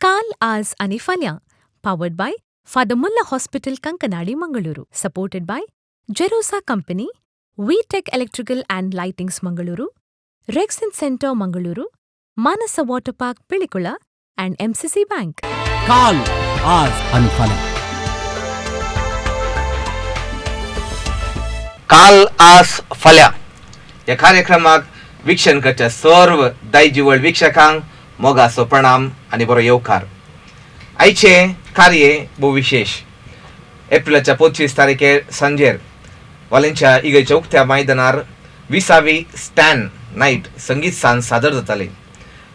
काल आज आणि फाल्यां powered by Father Muller hospital Kankanady Mangaluru supported by Jerosa company V Tech electrical and lightings Mangaluru rexine centre Mangaluru Manasa water park Pilikula and MCC bank. काल आज आणि फाल्यां काल आज फाल्यां या कार्यक्रमाक वीक्षण करच्या सर्व दायजिवळ वीक्षकांक मोगाचो प्रणाम आणि बरो येवकार. आयचे कार्य बहु विशेष. एप्रिलाच्या 25 तारखेर सांजेर वालेंच्या इगयच्या उक्त्या मैदानार 20वी स्टॅन नाईट संगीत सांज सादर जाताली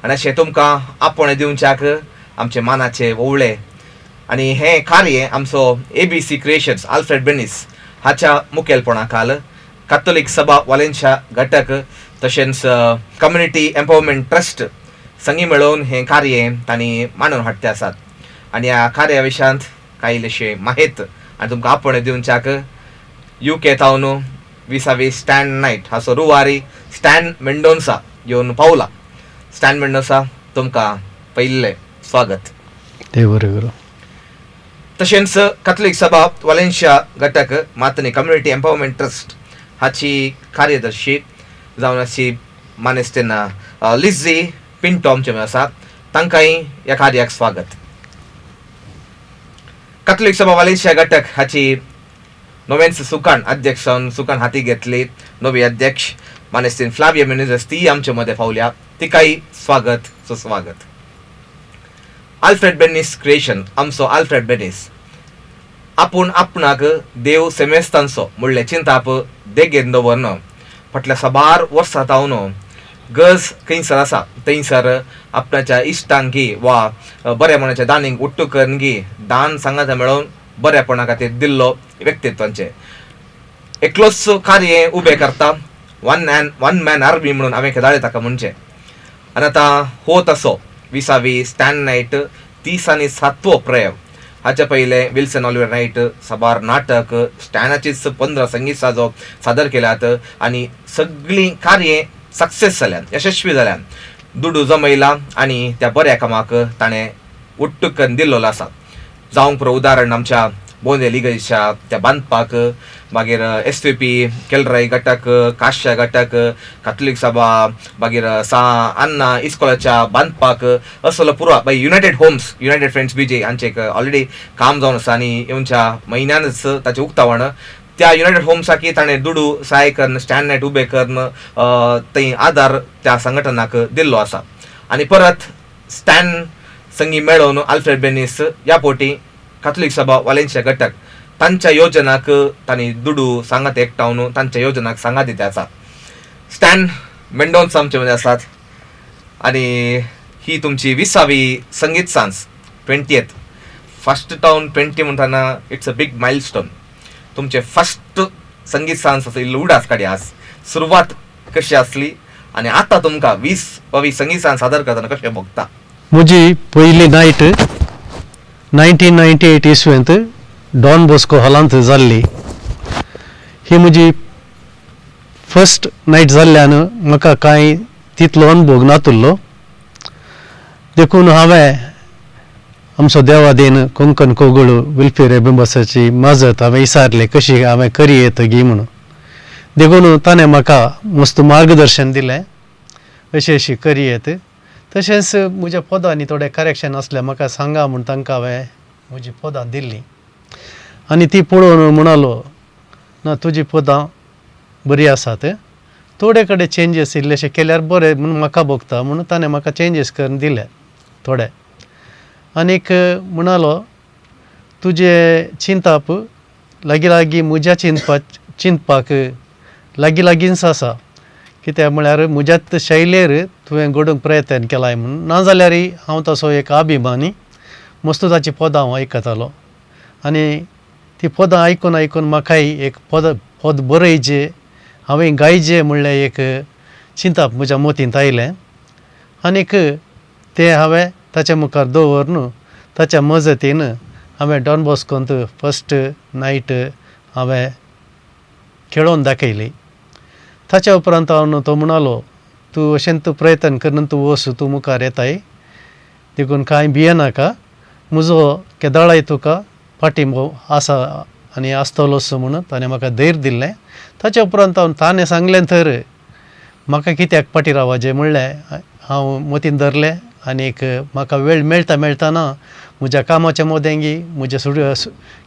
आणि अशें तुमकां आपण दिवच्याक आमचे मानाचे ओवळे. आणि हे कार्य आमचो ABC क्रिएशन्स आल्फ्रेड बेनिस हाच्या मुखेलपणाखाल कॅथोलिक सभा वालेंच्या घटक तशेंच कम्युनिटी एम्पावरमेंट ट्रस्ट संगी मेळोवन हे कार्य तांणी मांडून हाडटे आसात. आणि ह्या कार्या विशयांत कांय इल्लेशे माहित आनी तुमकां आपण दिवच्याक UK तावन 20वी स्टॅन नाईट हाचो रुवारी स्टॅन मेंडोन्सा येवन पावला. स्टॅन मेंडोन्सा तुमकां पयले स्वागत. तशेंच कॅथोलिक सभा वालेंशिया घटक मातनी कम्युनिटी एम्पावरमेंट ट्रस्ट हाची कार्यदर्शी जावन अशी मानेस्तेन लिझी पिंटो आमचे आसा. तांकांय ह्या कार्याक स्वागत. कॅथोलिक सभा वालेंशिया घटक हाची नोवेन्स सुकाण अध्यक्ष सुकाण हाती घेतली. नवी अध्यक्ष मानेस्तेन फ्लाविया मेनेझेस ती आमचे मध्ये पावल्या. तिकाय स्वागत सुस्वागत. आल्फ्रेड बेनिस क्रिएशन आमचो आल्फ्रेड बेनिस आपूण आपणाक देव सेमेस्तांचो म्हणले चिंताप देगेर दवरन फाटल्या साबार वर्सां तावन गज खंयसर आसा थंयसर आपणाच्या इश्टांक घे वा बऱ्या मनाच्या दानींक उट्टू करून घे दान सांगात मेळोवन बऱ्यापणा खातीर दिल्लो व्यक्तित्वांचे एकलोच कार्य उबें करता. वन मॅन आर्मी म्हणून हांवें खेदाळ्ळे ताका म्हणचे. आनी आतां होत असो 20वी स्टॅन नाईट 30 आनी 7वो प्रयोग. हाचे पयले विल्सन ऑलिव्हर नाईट साबार नाटक स्टॅनाचीच 15 संगीत साजो सादर केल्यात आणि सगळी कार्य सक्सेस जाल्यान यशस्वी जाल्यान दुडू जमयला आणि त्या बऱ्या कामाक ताणें उट्टुकन दिल्लो आसा. जावंक पुरो उदाहरण आमच्या बोंदेल इगर्जेच्या त्या बांदपाक मागीर SVP केल्राय घटक काश्या घटक कॅथोलिक सभा मागीर अन्ना इस्कॉलाच्या बांदपाक असलो पुरो united homes united friends BJ हांचे ऑलरेडी काम जावन आसा आणि येवच्या म्हयन्यानच ताचें उक्तावण त्या युनायटेड होम्साकी ताणें दुडू सहाय करून स्टॅन नाईट उबें करून थंय आदार त्या संघटनाक दिल्लो आसा. आणि परत स्टॅन संगी मेळोवन आल्फ्रेड बेनिस ह्या पोटी कॅथोलिक सभा वालेंशिया घटक तांच्या योजनाक तांणी दुडू सांगात एकठावन तांच्या योजनाक सांगात दिते आसा. स्टॅन मेंडोन्सा आमचे मध्ये आसात आणि ही तुमची 20वी संगीत सांज 20th फर्स्ट टावन 20 म्हणटाना इट्स अ बिग माइलस्टोन. तुमचे फर्स्ट संगीत सांज आसली उडास काडी आज सुरवात कशी आसली आणि आता तुमकां 20वी संगीत सांज सादर करतना कशें भोगता. म्हजी पयली नायट 1998 इसवेंत डॉन बॉस्को हॉलांत जाल्ली. ही म्हजी फर्स्ट नायट जाल्ल्यान म्हाका कांय तितलो अनुभव नातुल्लो. देखून हांवें आमचो देवादेन कोंकण कोगुळू वेलफेअर मेंबर्साची माजत हांवें विचारलें कशी हांवें करियेत गी म्हणून. देखून ताणें म्हाका मस्त मार्गदर्शन दिलें अशी अशी करियेत. तशेंच म्हज्या पदांनी थोडें करेक्शन आसलें म्हाका सांगा म्हूण तांकां हांवें म्हजी पदां दिल्लीं. आनी ती पळोवन म्हणालो ना तुजी पदां बरीं आसात थोडे कडेन चेंजीस इल्लेशे केल्यार बरें म्हूण म्हाका भोगता म्हणून ताणें म्हाका चेंजीस करून दिले थोडे. आनीक म्हणालो तुजे चिंताप लागीं लागीं म्हज्या चिंतपाक लागीं लागींच आसा कित्याक म्हळ्यार म्हज्याच शैलीर तुवें घडोवंक प्रयत्न केलाय म्हणून. नाजाल्यार हांव तसो एक अभिमानी मस्त ताची पदां हांव आयकतालो आनी ती पदां आयकून आयकून म्हाकाय एक पद बरयचें हांवें गायचें म्हणलें एक चिंताप म्हज्या मतींत आयलें. आनीक तें हांवें ताच्या मुखार दवरून ताच्या मजतीन हांवें डॉन बॉस्कोंत फर्स्ट नायट हांवें खेळोवन दाखयली. ताच्या उपरांत हांव तो म्हणालो तूं अशें तूं प्रयत्न करून तूं वच तूं मुखार येताय देखून कांय भियेनाका म्हजो केदाळाय तुका पाठिंबो आसा आनी आसतलोच म्हणून ताणें म्हाका धैर्य दिल्लें. ताच्या उपरांत ताणें सांगलें तर म्हाका कित्याक फाटीं रावचें म्हणलें हांव मतीन धरलें आनीक म्हाका वेळ मेळटाना म्हज्या कामाच्या मोदेंगी म्हज्या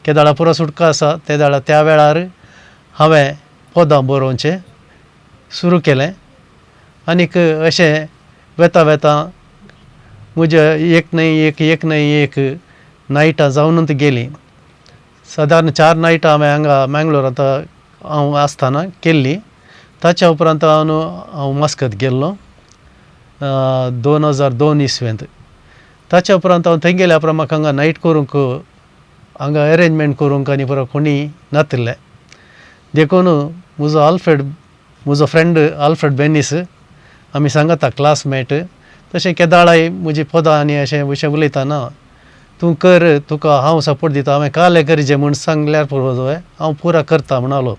केदाळा पुरो सुटका आसा त्या वेळार हांवें पदां बरोवचें सुरू केलें. आनीक अशें वेता वेता म्हज्या एक नायटां जावनूच गेलीं. सादारण 4 नायटां हांवें हांगा मँगलोरांत हांव आसतना केल्लीं. ताच्या उपरांत हांव मस्कत गेल्लो 2002 इसवेंत. ताच्या उपरांत हांव थंय गेल्या उपरांत म्हाका हांगा नायट करूंक हांगा अरेंजमेंट करूंक आनी परत कोणी नासलें. देखून म्हजो फ्रेंड आल्फ्रेड बेनीस आमी सांगता क्लासमेट तशें केदाळाय म्हजी पदां आनी अशें विशय उलयतना तूं कर तुका हांव सपोर्ट दिता हांवें कालें करचें म्हूण सांगल्यार पुरो हांव पुरा करता म्हणलो.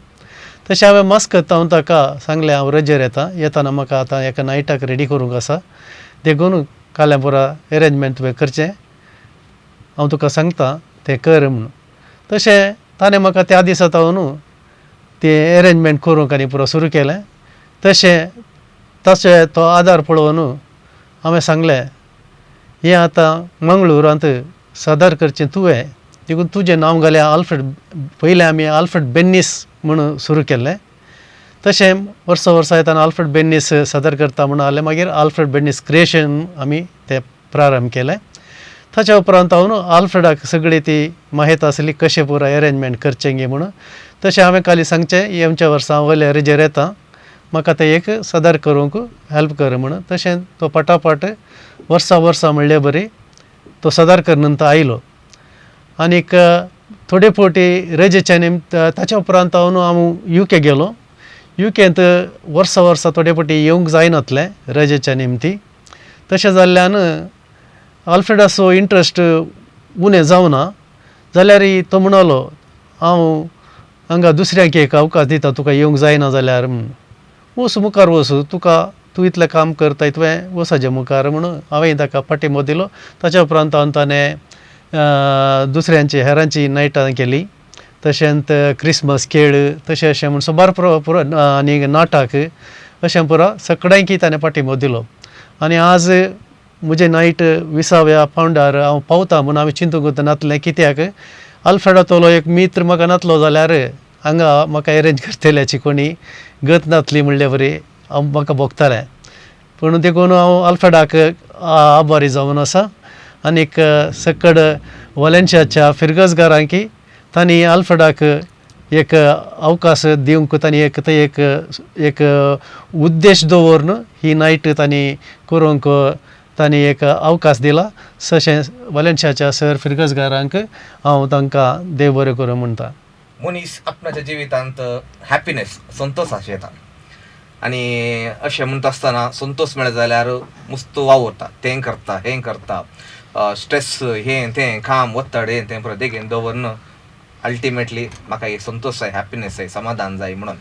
तशें हांवें मस्कत हांव ताका सांगलें हांव रजेर येताना म्हाका आतां एका नायटाक रेडी करूंक आसा देखून काल्या पुरा अरेंजमेंट तुवें करचें हांव तुका सांगता तें कर म्हणून. तशें ताणें म्हाका त्या दिसा न्हू तें अरेंजमेंट करूंक आनी पुरो सुरू केलें. तशें तो आदार पळोवन हांवें सांगलें हें आतां मंगळुरांत सादर करचें तुवें देखून तुजें नांव घाल्या पयलें आमी आल्फ्रेड बेनीस म्हणून सुरू केल्लें. तशें वर्सा येताना आल्फ्रेड बेनीस सादर करता म्हणून जालें. मागीर आल्फ्रेड बेनीस क्रिएशन आमी तें प्रारंभ केलें. ताच्या उपरांत हांव आल्फ्रेडाक सगळी ती माहीत आसली कशें पुराय अरेंजमेंट करचें गे म्हणून. तशें हांवें खाली सांगचें येवच्या वर्सा हांव वयल्या रेजेर येता म्हाका तें एक सादर करूंक हेल्प कर म्हणून. तशें तो पटापट वर्सा म्हणल्यार बरी तो सादर करनंत आयलो. आनीक थोडे फावटी रजेच्या निमत ताच्या उपरांत हांव UK गेलो. UKंत वर्सा थोडे फावटी येवंक जायनासलें रजेच्या निमती. तशें जाल्ल्यान आल्फ्रेडाचो इंट्रस्ट उणें जावना जाल्यार तो म्हणलो हांव हांगा दुसऱ्यांक एक अवकाश दिता तुका येवंक जायना जाल्यार वच मुखार वच तूं इतलें काम करता तुवें वचाचें मुखार म्हणून हांवें ताका पाठिंबो दिलो. ताच्या उपरांत ताणें दुसऱ्यांची हेरांची नायटां केलीं. तशेंच क्रिसमस खेळ तशें अशें म्हूण सुमार पुरो आनी नाटक अशें पुरो सगळ्यांकी ताणें पाठिंबो दिलो. आनी आज म्हजें नायट 20व्या पावंडार हांव पावता म्हणून हांवें चिंतूंक नासलें कित्याक आल्फ्रेडाचो एक मित्र म्हाका नासलो जाल्यार हांगा म्हाका अरेंज करतल्याची कोणी गत नासली म्हणले बरी म्हाका भोगतालें. पूण देखून हांव आल्फ्रेडाक आभारी जावन आसा. आनीक सकड वालेन्सियाच्या फिरगसगारांकी तांणी आल्फ्रेडाक एक अवकाश दिवंक तांणी एक उद्देश दवरून ही नायट तांणी करूंक तांणी एक अवकाश दिला. तशें वालेन्सियाच्या सर फिरगसगारांक हांव तांकां देव बरें करूं म्हणटा. मनीस आपणाच्या जिवितांत हॅपिनेस संतोष आशेता आनी अशें म्हणटा आसतना संतोष मेळ्ळो जाल्यार मस्त वावरता तें करता हें करता स्ट्रेस हें तें काम वत्तड हें तें परत देगेन दवरन अल्टिमेटली म्हाका एक संतोष जाय हॅपिनेस जाय समाधान जाय म्हणून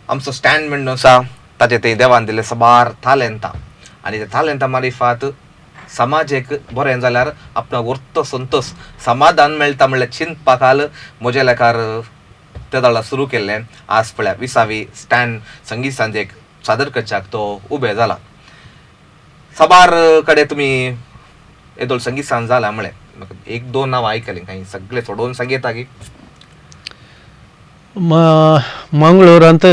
आमचो स्टँड म्हणून आसा ताचे ते देवान दिले सबार तालेंतां आनी ते तालेंतां मारिफात समाजेक बरें जाल्यार आपणा उरतो संतोष समाधान मेळटा म्हणल्यार चिंतपाकाल म्हज्या लेकार तेदाळा सुरू केल्लें आज पळया 20वी स्टँड संगीत सांजेक सादर करच्याक तो उबे जाला. सबार कडेन तुमी येदोळ संगीत सांज जाला म्हळें 1-2 नांवां आयकलीं काही सगळे सोडून सांगता की मंगळुरांत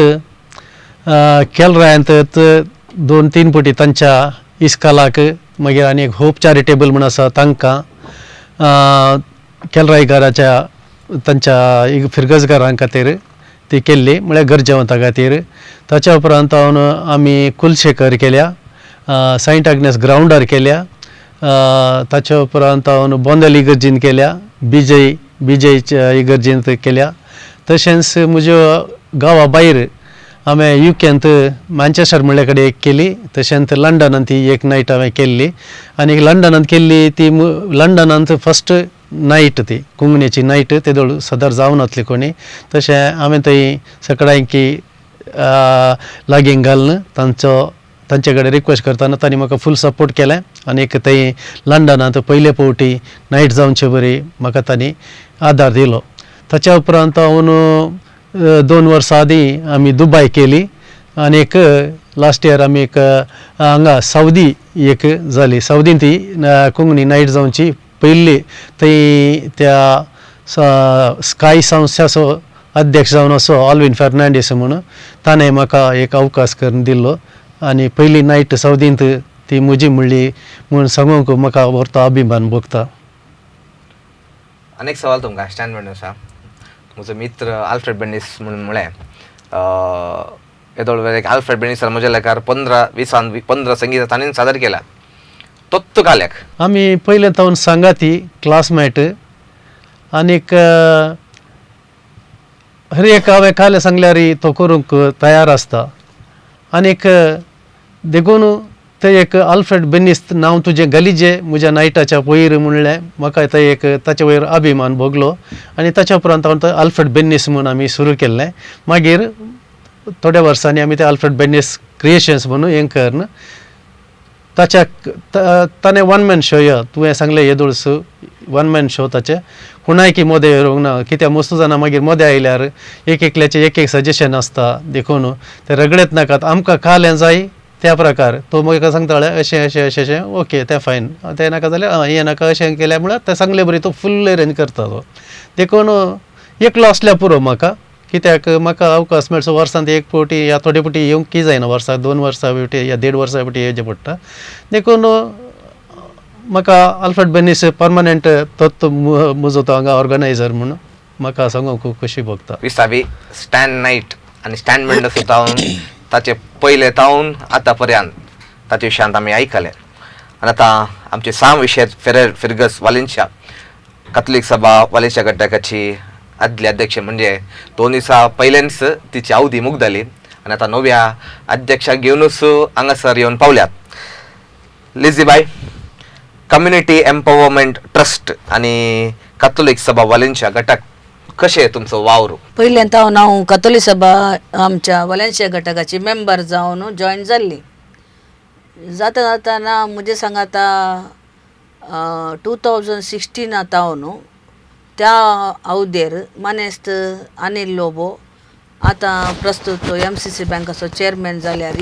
केलरांत 2-3 फावटी तांच्या इस्कालाक मागीर आनी एक होप चॅरिटेबल म्हूण आसा तांकां केलरायकाराच्या तांच्या फिरगसगारां खातीर ती केल्ली म्हळ्यार गरजेवंतां खातीर. ताच्या उपरांत आमी कुलशेखर केल्या सेंट आग्नेस ग्रावंडार केल्या. ताच्या उपरांत बोंदेल इगर्जीन केल्या बीजयच्या इगर्जींत केल्या. तशेंच म्हज्या गांवा भायर हांवें UKंत मँचेस्टर म्हणले कडेन एक केली. तशेंच लंडनांत ती एक नायट हांवें केल्ली आनी लंडनांत केल्ली ती लंडनांत फस्ट नायट ती कुंगणेची नायट तेदोळ सदर जावं नासली कोणी. तशें हांवें थंय सगळ्यांकी लागीं घालून तांचे कडेन रिक्वेस्ट करताना तांणी म्हाका फूल सपोर्ट केलें आनी थंय लंडनांत पयले फावटी नायट जावचे बरी म्हाका तांणी आदार दिलो. ताच्या उपरांत हांव 2 वर्सां आदीं आमी दुबय केली आनी लास्ट इयर आमी हांगा सावदी जाली. सावदीन ती कोंकणी नायट जावची पयली थंय त्या स्काय संस्थाचो अध्यक्ष जावन असो ऑल्विन फर्नांडीस म्हणून ताणें म्हाका अवकाश करून दिल्लो आनी पयली नायट सावदींत ती म्हजी म्हणली म्हूण सांगूंक म्हाका व्हरता अभिमान भोगता. अनेक सवाल तुमकां स्टँड म्हणून आसा. म्हजो मित्र आल्फ्रेड बेनिस म्हणून म्हळें येदोळ वेळेक आल्फ्रेड बेनिस म्हज्या लेखार 15 संगीत ताणें सादर केला. तोच काल्याक आमी पयले तावन सांगाती क्लासमेट आनीक हर एक हांवें काल सांगल्यार तो करूंक तयार आसता. आनीक देखून ते आल्फ्रेड बेनिस नांव तुजें गलिजें म्हज्या नायटाच्या वयर म्हणलें म्हाका थंय ताचे वयर अभिमान भोगलो आनी ताच्या उपरांत हांव आल्फ्रेड बेनिस म्हणून आमी सुरू केल्लें. मागीर थोड्या वर्सांनी आमी ते आल्फ्रेड बेनिस क्रिएशन्स म्हणून हें करून ताणें 1 मॅन शो तुवें सांगलें येदोळस 1 मॅन शो ताचे कोणाय की मोदें येवंक ना. कित्याक मस्त जाणां मागीर मोदें आयल्यार एकल्याचें एक सजेशन आसता देखून ते रगडत नाकात. आमकां काल जाय त्या प्रकार तो म्हाका सांगताले अशें ओके तें फायन तें नाका जाल्यार हें नाका अशें केल्या म्हळ्यार तें सांगलें बरी तो फुल्ल अरेंज करता तो. देखून एकलो असल्या पुरो म्हाका कित्याक म्हाका अवकाश मेळचो वर्सांत एक फावटी या थोडे फावटी येवंक की जायना वर्साक 2 वर्सां फावटी या 1.5 वर्सां फावटी येवचें पडटा. देखून म्हाका आल्फ्रेड बेनिस परमनंट तोच म्हजो तो हांगा ऑर्गनायझर म्हणून म्हाका सांगूंक खूब खोशी भोगता. 20 स्टँड नायट आनी स्टँड म्हणटा सुद्दां ताचे पयले तावन आतां पर्यंत ताचे विशयांत आमी आयकलें. आनी आतां आमचे 6 विशय फिरगस वालेन्सिया कॅथोलीक सभा वालेन्सिया घटकाची आदले अध्यक्ष म्हणजे 2 दिसां पयलेच तिची अवधी मुक्त जाली आनी आतां नव्या अध्यक्षाक घेवनूच हांगासर येवन पावल्यात. लिझीबाई, कम्युनिटी एम्पावरमेंट ट्रस्ट आनी कॅथोलीक सभा वालेन्सिया घटक कशें तुमचो वावर? पयल्यांत हांव कॅथोलीक सभा आमच्या वालेन्सिया घटकाची मेंबर जावन जॉयन जाल्ली. जाताना म्हजे सांगाता 2016 हांव त्या अवधेर मानेस्त अनिल लोबो आतां प्रस्तुत MCC बँकाचो चेअरमॅन जाल्यार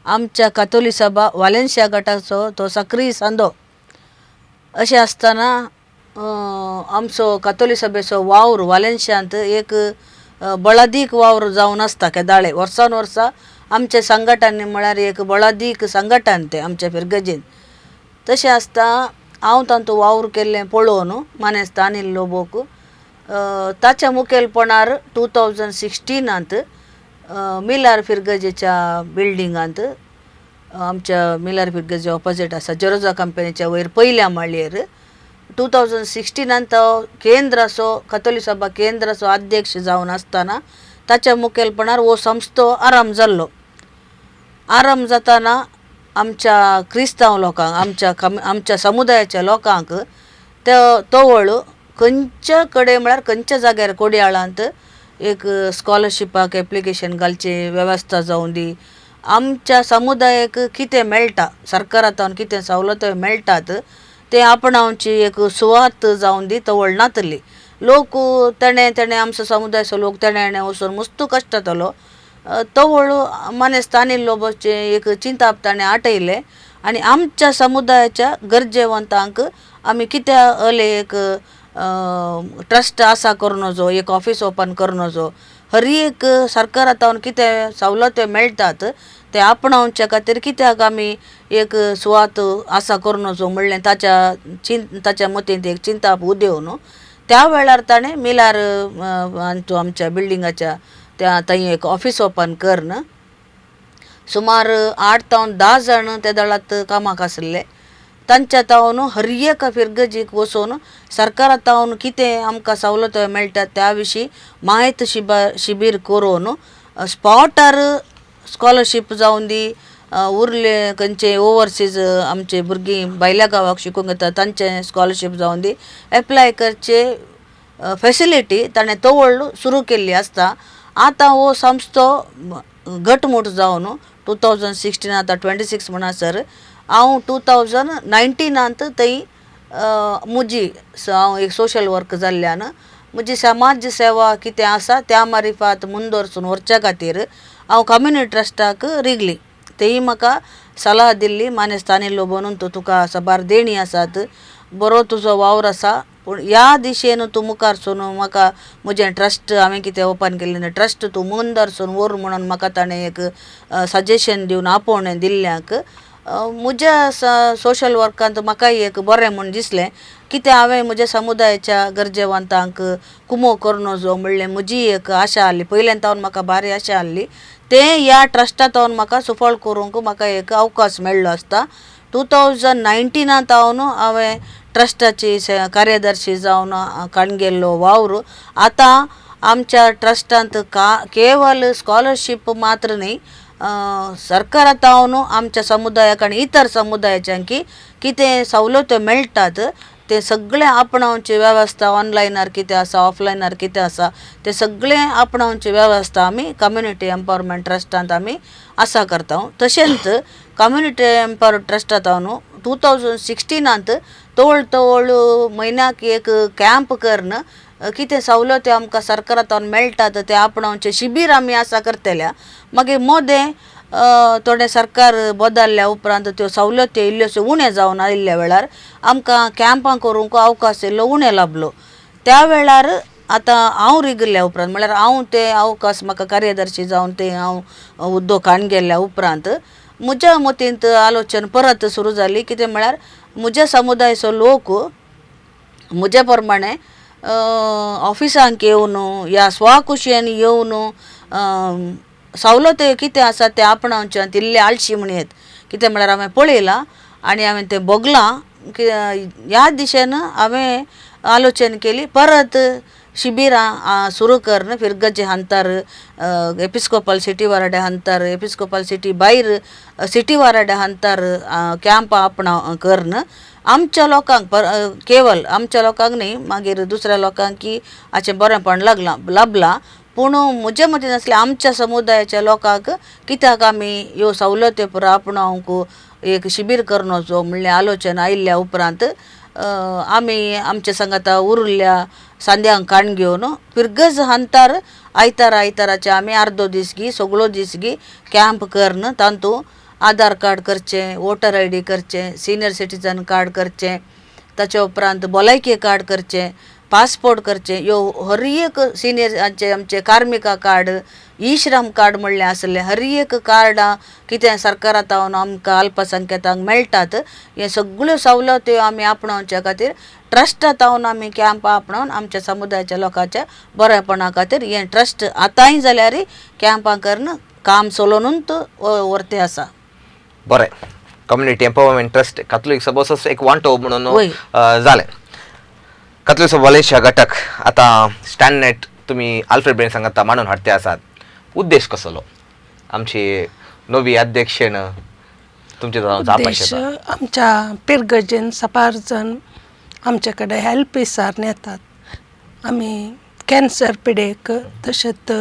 आमच्या कॅथोलीक सभा वालेन्सिया गटाचो तो सक्रीय सांदो. अशें आसतना आमचो कॅथोलीक सभेचो वावर वालेन्सियांत एक बळादीक वावर जावन आसता केदाळे वर्सान वर्सा आमच्या संघटनांनी म्हळ्यार एक बळादीक संघटन तें आमच्या फिरगजेन. तशें आसता हांव तांचो वावर केल्लें पळोवन मानेस्त अनिल लोबोक ताच्या मुखेलपणान 2016 मिलार फिरगजेच्या बिल्डिंगांत आमच्या मिलार फिरगजे ऑपोजीट आसा जेरोसा कंपनीच्या वयर पयल्या माळयेर 2016 तो केंद्राचो कॅथोलीक सभा केंद्राचो अध्यक्ष जावन आसतना ताच्या मुखेलपणान हो संस्थो आराम जाल्लो. आराम जाताना आमच्या क्रिस्तांव लोकांक आमच्या समुदायाच्या लोकांक तो वळ खंयच्या कडेन म्हळ्यार खंयच्या जाग्यार कोडयाळांत एक स्कॉलरशिपाक एप्लिकेशन घालची वेवस्था जावं दी. आमच्या समुदायाक कितें मेळटा सरकारांतल्यान कितें सवलतो मेळटात ते आपणावची एक सुवात जावन दी तवळ नातली. लोक तेणे आमचो समुदायाचो लोक तेणे वचून मस्त कश्टातलो तवळ मानेस्त अनिल लोबोचे एक चिंताप ताणें आटयलें आनी आमच्या समुदायाच्या गरजेवंतांक आमी कित्या हले एक ट्रस्ट आसा करनोजो एक ऑफिस ओपन करनोजो हर एक सरकारांतल्यान कितें सवलतो मेळटात ते आपणावचे खातीर कित्याक आमी एक सुवात आसा करनोजो म्हणलें ताच्या मतींत एक चिंताप उदेवन त्या वेळार ताणें मिलार आमच्या बिल्डिंगाच्या त्या थंय एक ऑफिस ओपन करून सुमार 8 ते 10 जण त्या दळांत कामाक आसले. तांच्या तावन हर एक फिरगजीक वचून सरकारांतल्यान कितें आमकां सवलतो मेळटात त्या विशीं माहिती शिबीर करून स्पॉटार स्कॉलरशीप जावन दी उरले खंयचे ओवरसीज आमचे भुरगीं भायल्या गांवाक शिकूंक येता तांचे स्कॉलरशीप जावन दी एप्लाय करचे फॅसिलिटी ताणें तवळ सुरू केल्ली आसता. आतां हो संस्थो घटमूट जावन 2016 आतां 26 म्हणसर हांव 2019 थंय मुजी हांव एक सोशल वर्क जाल्ल्यान म्हजी समाज सेवा कितें आसा त्या मारिफात मुंदोरसून व्हरच्या खातीर हांव कम्युनिटी ट्रस्टाक रिगली. तेही म्हाका सलाह दिल्ली मानेस्तांनी लोबोनून तुका सबार देणी आसात, बरो तुजो वावर आसा, पूण ह्या दिशेन तूं मुखार सून म्हाका म्हजें ट्रस्ट हांवें कितें ओपन केल्लें ट्रस्ट तूं मुंदरसून व्हर म्हणून म्हाका ताणें एक सजेशन दिवन आपोवणें दिल्ल्याक म्हज्या सोशल वर्कांत म्हाकाय एक बरें म्हूण दिसलें. कितें हांवें म्हज्या समुदायाच्या गरजेवंतांक कुमो करूं जो म्हणलें म्हजी एक आशा आहली, पयल्यान म्हाका भारी आशा आहली, तें ह्या ट्रस्टांत म्हाका सुफळ करूंक म्हाका एक अवकाश मेळ्ळो आसता. 2019 हांवें ट्रस्टाची कार्यदर्शी जावन काणगेल्लो वावर. आतां आमच्या ट्रस्टांत केवल स्कॉलरशीप मात्र न्ही, सरकारांत आमच्या समुदायाक आनी इतर समुदायाच्यांकी कितें सवलत्यो मेळटात ते सगळे आपणावची वेवस्था ऑनलायनार कितें आसा ऑफलायनार कितें आसा ते सगळे आपणावची वेवस्था आमी कम्युनिटी एम्पावरमेंट ट्रस्टांत आमी आसा करता. तशेंच कम्युनिटी एम्पावर ट्रस्टांत 2016 तवळ म्हयन्याक एक कॅम्प करन कितें सवलत्यो आमकां सरकारांत मेळटात ते आपणावचे शिबीर आमी आसा करतल्या. मागीर मोदें थोडें सरकार बदलल्या उपरांत त्यो सवलत्यो इल्ल्योश्यो उणें जावन आयिल्ल्या वेळार आमकां कॅम्पां करूंक अवकाश इल्लो उणें लाभलो. त्या वेळार आतां हांव रिगिल्ल्या उपरांत म्हळ्यार हांव ते अवकाश म्हाका कार्यदर्शी जावन ते हांव हुद्दो काणगेल्ल्या उपरांत म्हज्या मतींत आलोचन परत सुरू जाली. कितें म्हळ्यार म्हज्या समुदायाचो लोक म्हजे प्रमाणे ऑफिसांक येवन या स्वाखुशयेन येवन सवलत्यो कितें आसा ते आपणावच्यान तिल्ले आळशी म्हणयेत. कितें म्हळ्यार हांवें पळयलां आनी हांवें तें भोगलां. ह्या दिशेन हांवें आलोचन केली परत शिबिरां सुरू करन फिरगजे हांतार एपिस्कोपल सिटी वाराड्या हांतार एपिस्कोपल सिटी भायर सिटी वाराड्या हांतार कॅम्पां आपणाव करन आमच्या लोकांक केवल आमच्या लोकांक न्ही मागीर दुसऱ्या लोकांकी हाचें बरेंपण लाभलां. पूण म्हजे मतीन आसलें आमच्या समुदायाच्या लोकांक कित्याक आमी ह्यो सवलत्यो पुरो आपणावंक एक शिबीर करनोचो म्हणलें आलोचन आयिल्ल्या उपरांत आमी आमच्या सांगाता उरिल्ल्या सांद्यांक काण घेवन फिरगज हांतार आयताराचे आमी अर्दो दीस गी सगळो दीस गी कॅम्प करन तातूंत आधार कार्ड करचें, वोटर ID करचें, सिनियर सिटीजन कार्ड करचें, ताचे उपरांत भलायकी कार्ड करचें, पासपोर्ट करचें, ह्यो हर एक सिनियरांचे आमचे कार्मिका कार्ड, श्रम कार्ड म्हणलें आसलें, हर एक कार्डां कितें सरकारांत आमकां अल्पसंख्याकांक मेळटात हे सगळ्यो सवलत्यो आमी आपणावच्या खातीर ट्रस्टांत आमी कॅम्पां आपणावन आमच्या समुदायाच्या लोकांच्या बरेपणा खातीर हें ट्रस्ट आतांय जाल्यार कॅम्पां करन काम चलोवनूच व्हरतें आसा. बरें, कम्युनिटी एम्पावरमेंट ट्रस्ट कातोलीक सभाचो एक वांटो म्हणून जालें. कातोलीक सभा मलेशिया घटक आतां स्टँडनेट तुमी आल्फ्रेड ब्रेन सांगाता मांडून हाडटे आसात. उद्देश कसलो आमची नवी अध्यक्षेन तुमचे उद्देश आमच्या पिरगजेन सपार जण आमचे कडेन हेल्प विचारून येतात. आमी कॅन्सर पिडेक तशेंच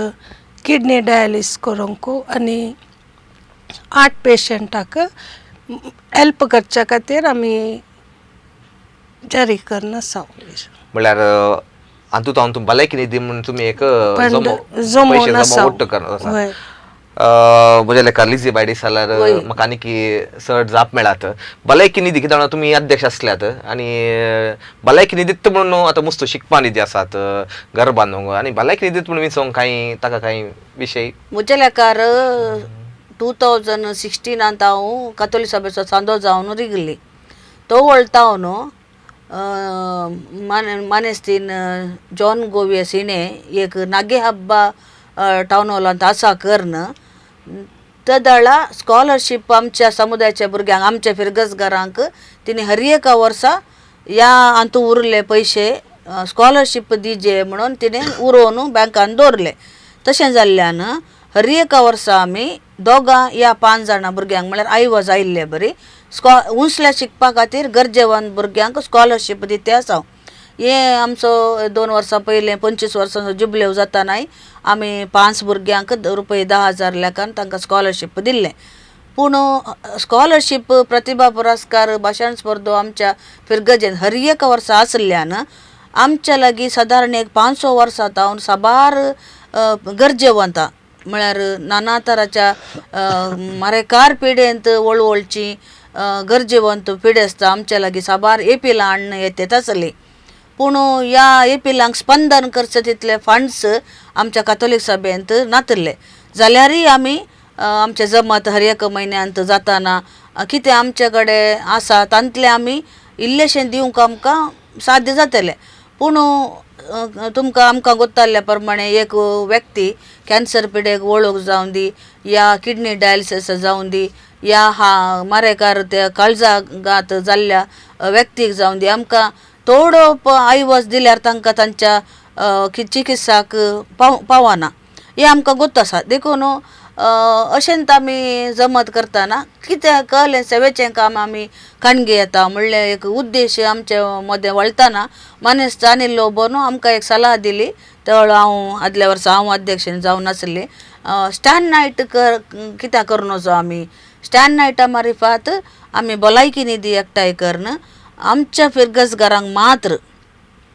किडनी डायलिसीस करूंक आनी 8 पेशंटाक हेल्प करच्या खातीर आमी जारी करन आसा. म्हळ्यार हातूंत तुमी भलायकी निधी म्हणून तुमी एक जमोवन आसा. म्हज्या लेखार लिझी बायडी जाल्यार म्हाका आनीक चड जाप मेळात. भलायकी निधी कित्याक तुमी अध्यक्ष आसल्यात आनी भलायकी निधीत म्हणून आतां मस्त शिकपा निधी आसात घर बांदूंक आनी भलायकी निधीत म्हणून विचारूंक कांय ताका कांय विशय. म्हज्या लेखार 2016 हांव कातोलीक सभेचो चांदो जावन रिगली. तो वळतावन मानेस्तीन जॉन गोवे सिणे एक नागे हब्बा टावन हॉलांत आसा करन तदळा स्कॉलरशीप आमच्या समुदायाच्या भुरग्यांक आमच्या फिरगजगारांक तिणे हर एका वर्सा ह्या हातूंत उरले पयशे स्कॉलरशीप दिजे म्हणून तिणें उरोवन बँकान दवरले. तशें जाल्ल्यान हर एका वर्सा आमी दोगां या 5 जाणां भुरग्यांक म्हळ्यार आयवज आयिल्ले बरी उंचल्या शिकपा खातीर गरजेवंत भुरग्यांक स्कॉलरशीप दिते आसा. हें आमचो 2 वर्सां पयलें 25 वर्सांचो जुबलेव जातानाय आमी 5 भुरग्यांक ₹10,000 लेखान तांकां स्कॉलरशीप दिल्लें. पूण स्कॉलरशीप प्रतिभा पुरस्कार भाशण स्पर्धो आमच्या फिरगजेन हर एक वर्सा आसल्यान आमच्या लागीं सादारण एक 500 वर्सां जावन साबार गरजेवंतां म्हळ्यार नाना तराच्या मरेकार पिडेंत वळवळची गरजेवंत पिढी आसता आमच्या लागीं साबार एपीलां हाडून येतात आसली. पूण ह्या एपीलांक स्पंदन करचे तितले फंड्स आमच्या कातोलीक सभेंत नातले. जाल्यारय आमी आमचे जमत हर एक म्हयन्यांत जाताना कितें आमचे कडेन आसा तांतले आमी इल्लेशें दिवंक आमकां साध्य जातलें. पूण आमकां गोताल्ल्या प्रमाणे एक व्यक्ती कॅन्सर पिडेक वळख जावं दी या किडनी डायलिसीस जावं दी या मरेकार त्या काळजाघात जाल्ल्या व्यक्तीक जावं दी आमकां थोडो आयवज दिल्यार तांकां तांच्या चिकित्साक पावना हें आमकां गोत आसा. देखून अशेंत आमी जमत करतना कितें कहलें सेवेचें काम आमी खाणगी येता म्हणलें एक उद्देश आमचे मदें वळताना मनेस्त अनिल लोबोन आमकां एक सलाह दिली. त्या वेळा आदल्या वर्सा हांव अध्यक्षीण जावन नासली. स्टँड नायट कित्याक करनोचो आमी स्टँड नायटा मारिफात आमी भलायकी निधी एकठांय करून आमच्या फिरगजगारांक मात्र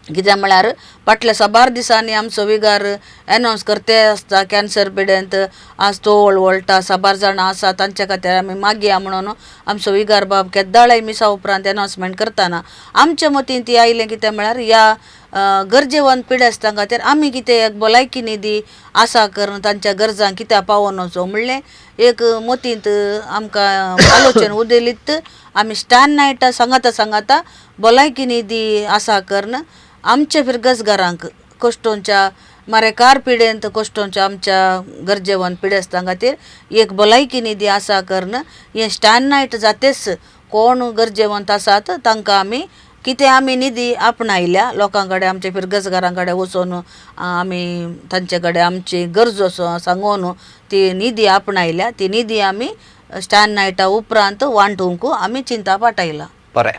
कित्याक म्हळ्यार फाटल्या साबार दिसांनी आमचो विगार एनावन्स करते आसता कॅन्सर पिडेंत आज तो वळवळटा साबार जाणां आसा तांचे खातीर आमी मागया म्हणून आमचो विगार बाब केद्दाळय मिसा उपरांत एनावन्समेंट करतना आमच्या मतीन ती आयलें कितें म्हळ्यार ह्या गरजेवंत पिडे आसता खातीर आमी कितें एक भलायकी निधी आसा करून तांच्या गरजांक कित्याक पावोन वचो म्हणलें एक मतींत आमकां आलोचन उदेलीत आमी स्टँड नायटा सांगाता भलायकी निधी आसा करून आमच्या फिरगजगारांक कोश्टोंच्या मरेकार पिडेंत कोश्टोंच्या आमच्या गरजेवंत पिडे आसता खातीर एक भलायकी निधी आसा करून हें स्टँड नायट जातेच कोण गरजेवंत आसात तांकां आमी कितें आमी निधी आपणायल्या लोकां कडेन आमच्या फिरगजगारां कडेन वचून आमी तांचे कडेन आमची गरजो सांगून ती निधी आपणायल्या ती निधी आमी स्टँड नायटा उपरांत वांटूंक आमी चिंता पाटयला. बरें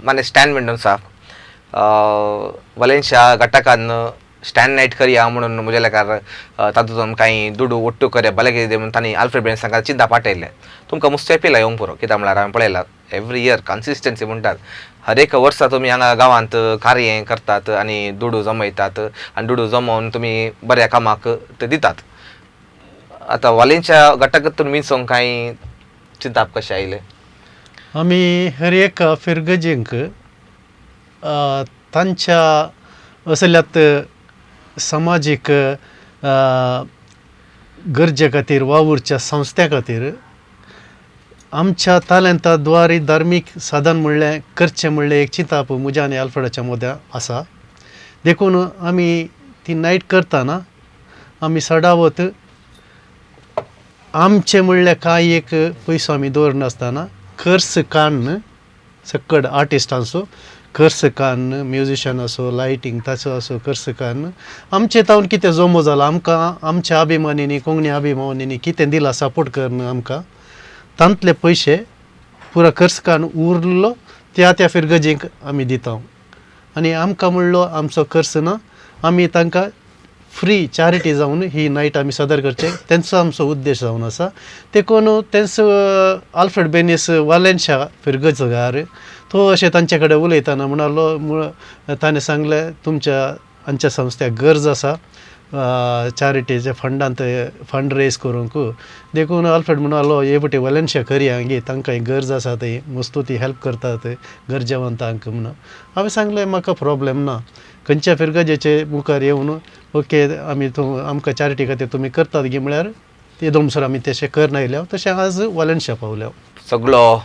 माने स्टँड म्हणून साहेब वलेंशा घटकान स्टँड नाईट करया म्हणून म्हज्या लेकार तातूंत कांय दुडू ओट्टू करया भले कितें म्हणून तांणी आल्फ्रेड बेन सांगा चिंता पाटयले. तुमकां मुस्ते पिला येवंक पुरो कित्याक म्हळ्यार हांवें पळयलां एवरी इयर कन्सिस्टन्सी म्हणटात हर एक वर्सा तुमी हांगा गांवांत कार्य करतात आनी दुडू जमयतात आनी दुडू जमोवन तुमी बऱ्या कामाक ते दितात. आतां वालेंच्या घटकातून विंचोंक कांय चिंताप कशें आयले? आमी हर एक फिरगजेंक तांच्या असल्यात सामाजीक गरजे खातीर वावुरच्या संस्थे खातीर आमच्या तालंताद्वारे धार्मीक साधन म्हणलें करचें म्हणलें एक चिंताप म्हज्या आनी आल्फ्रेडाच्या मदें आसा. देखून आमी ती नायट करतना आमी सदावत आमचें म्हणलें कांय एक पयसो आमी दवरनासतना खर्च काडून सकड आर्टिस्टांचो खर्च काडून म्युजिशियन असो लायटींग ताचो असो खर्च काडून आमचे तावन कितें जमो जाला आमकां आमच्या अभिमानीनी कोंकणी अभिमानीनी कितें दिलां सपोर्ट करून आमकां तांतले पयशे पुरो खर्च काडून उरलो त्या फिरगजेक आमी दिता. आनी आमकां म्हणलो आमचो खर्च ना आमी तांकां फ्री चॅरिटी जावन ही नायट आमी सदर करचे तेंचो आमचो उद्देश जावन आसा. देखून तेंचो आल्फ्रेड बेनीस वालेंशा फिरगजगार तो अशें तांचे कडेन उलयतना म्हणालो ताणें सांगलें तुमच्या आमच्या संस्थेक गरज आसा चॅरिटीचे फंडांत फंड रेज करूंक. देखून आल्फ्रेड म्हणालो हे पटी वालेंशा करया गे तांकां गरज आसा थंय मस्तू ती हेल्प करतात गरजेवंतांक म्हणून. हांवें सांगलें म्हाका प्रॉब्लेम ना खंयच्या फिरगजेचे मुखार येवन ओके आमी आमकां चॅरिटी खातीर तुमी करतात गे म्हळ्यार ते दोमसर आमी तशें करना येयल्या तशें आज वालेंशा पावल्या. सगळो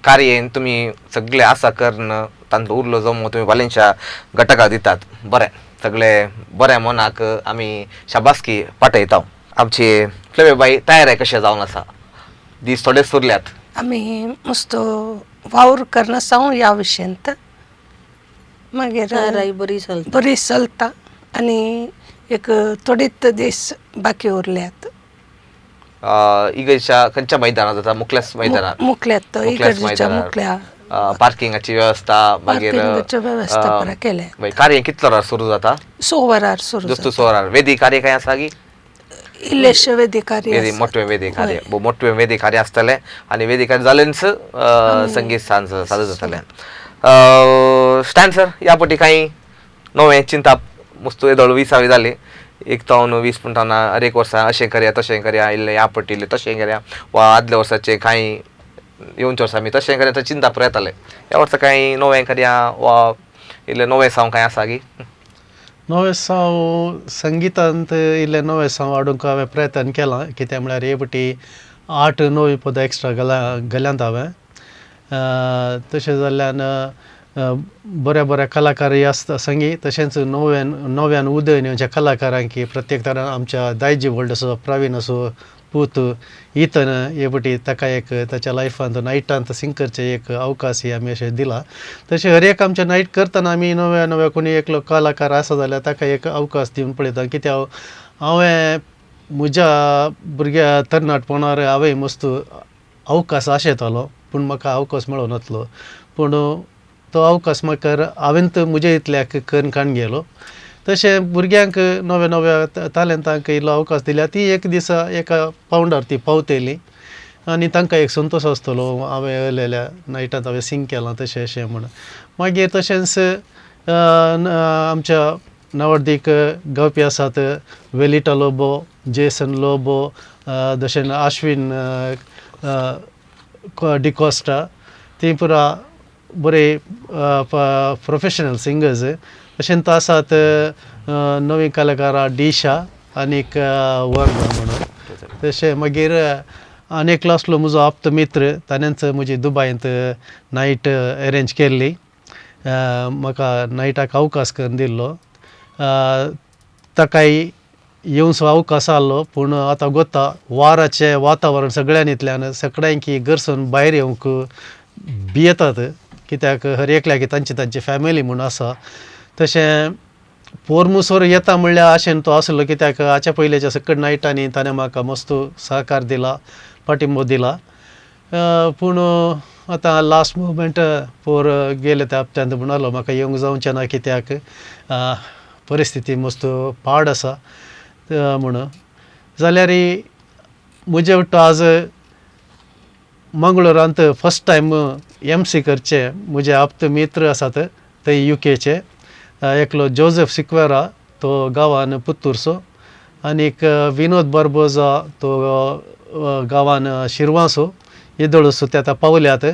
कार्य तुम्ही सगळे आसा करून तांचो उरलो जमो तुम्ही वालेंशा घटकाक दितात. बरें सगळे बऱ्या मनाक आमी शाबासकी पाठयता. आमची फ्लेवेबाई तयार आहे कशें जावन आसा दीस थोडेच उरल्यात. आमी मस्तो वावर करना सावन ह्या विशयांत मागीर बरी चलता आनी एक थोडेच दीस बाकी उरल्यात. इगर्जेच्या खंयच्या मैदानात जाता? मुखल्यास मैदानात मुखल्यात इगर्जेच्या मुखल्या पार्किंगाची व्यवस्था मागीर व्यवस्था बरें केल्या. कार्य कितलो वरार सुरू जाता? 6 वरार सुरू जस्ट 6 वरार. वेदी कार्य काय आसा की इल्लेशे वेदिकारी मोठे वेदिकारी मोठे वेदिकारी आसतले आनी वेदिकारी जालेंच संगीत सांज सादर जातलें. स्टॅन सर ह्या पटी काही नवें चिंता मस्तू येदोळ 20वी जाली एक तावन 20 म्हणटाना अरे एक वर्सा अशें करया तशें करया इल्लें ह्या पटीले तशें करया वा आदल्या वर्साचे काही येवनच्या वर्सा आमी तशें करया चिंता पुरो येताले. ह्या वर्सा काही नवें करया वा इल्लें नवें साव काही आसा की नवे साव संगीतांत इल्लें नवें साव हाडूंक हांवें प्रयत्न केला. कित्याक म्हळ्यार हे पटी 8 नवी पदां एक्स्ट्रा घाल्यांत हांवें. तशें जाल्ल्यान बऱ्या बऱ्या कलाकारय आसता संगी तशेंच नव्यान उदय येवच्या कलाकारांक प्रत्येक तरान आमच्या दायजी व्हडलो असो प्रवीण असो पूत इतन हे पटी ताका एक ताच्या लायफांत नायटांत सिंग करचे एक अवकाश आमी अशें दिला. तशें हर एक आमच्या नायट करतना आमी नव्या कोणी एकलो कलाकार आसा जाल्यार ताका एक अवकाश दिवन पळयता. कित्याक हांवें म्हज्या भुरग्या तरणाटपणांत हांवें मस्त अवकाश आशेतालो पूण म्हाका अवकाश मेळो नासलो. पूण तो अवकाश म्हाका हांवें म्हज्या इतल्याक करून काण गेलो. तशें भुरग्यांक नव्या तालंतांक इल्लो अवकाश दिल्यार ती एक दिसा एका पावंडार ती पावतली आनी तांकां एक संतोश आसतलो हांवें येयलेल्या नायटांत हांवें सिंग केलां तशें अशें म्हणून. मागीर तशेंच आमच्या नवोदीक गावपी आसात वेलिटा लोबो, जेसन लोबो, तशें आश्विन डिकोस्टा ती पुरा बरे प्रोफेशनल सिंगर्स. तशेंच आसात नवी कलाकारां डिशा आनीक वर्मा म्हणून. तशें मागीर आनी एकलो आसलो म्हजो आप्त मित्र ताणेंच म्हजी दुबयंत नायट अरेंज केल्ली. म्हाका नायटाक अवकाश करून दिल्लो. ताकाय येवचो अवकाश आसलो पूण आतां गोता वाराचें वातावरण सगळ्यांनीतल्यान सगळ्यांकी घरसून भायर येवंक भियेतात. कित्याक हर एकल्याक तांची फॅमिली म्हूण आसा. तशें पोरमुसोर येता म्हणल्यार आशेन तो आसलो कित्याक हाच्या पयलींच्या सकट नायटांनी ताणें म्हाका मस्त सहकार दिला पाठिंबो दिला. पूण आतां लास्ट मुवमेंट पोर गेले त्या हप्त्यांत म्हणलो म्हाका येवंक जावचें ना कित्याक परिस्थिती मस्त पाड आसा म्हणून. जाल्यार म्हजे वट्ट आज मंगळुरांत फर्स्ट टायम MC करचे म्हजे आप्त मित्र आसात थंय UKचे. एकलो जोसेफ सिक्वेरा तो गांवान पुत्तूरचो आनीक विनोद बार्बोजा तो गांवान शिरवासो येदोळसो ते आतां पावल्यात.